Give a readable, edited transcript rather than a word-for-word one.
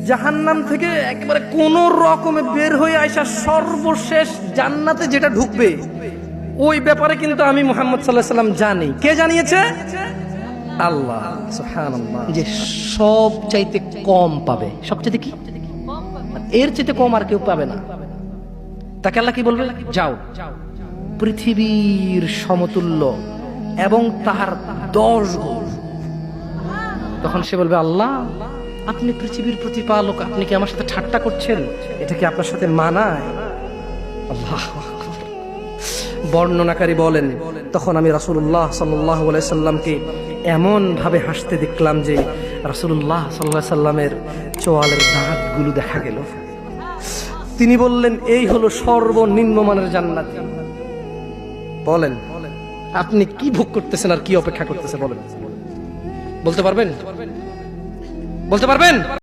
জাহান্নাম থেকে একেবারে কোন রকমে বের হয়ে আইসা সর্বশেষ জান্নাতে যেটা ঢুকবে ওই ব্যাপারে কিন্তু আমি মুহাম্মদ সাল্লাল্লাহু আলাইহি ওয়াসাল্লাম জানি। কে জানিয়েছে? আল্লাহ সুবহানাল্লাহ। যে সব চাইতে কম পাবে, সবচাইতে কি এর চাইতে কম আর কেউ পাবে না। তাকে আল্লাহ কি বলবে? যাও পৃথিবীর সমতুল্য এবং তার 10 গুণ। তখন সে বলবে, আল্লাহ আপনি পৃথিবীর প্রতিপালক, আপনি কি আমার সাথে ঠাট্টা করছেন? এটা কি আপনার সাথে মানায়? আল্লাহ। বর্ণনাকারী বলেন, তখন আমি রাসূলুল্লাহ সাল্লাল্লাহু আলাইহি সাল্লামকে এমন ভাবে হাসতে দেখলাম যে রাসূলুল্লাহ সাল্লাল্লাহু আলাইহি সাল্লামের চোয়ালের দাঁতগুলো দেখা গেল। তিনি বললেন, এই হলো সর্বনিম্ন মানের জান্নাত। বলেন আপনি কি ভোগ করতেছেন আর কি অপেক্ষা করতেছেন? বলেন, বলতে পারবেন? বলতে পারবেন?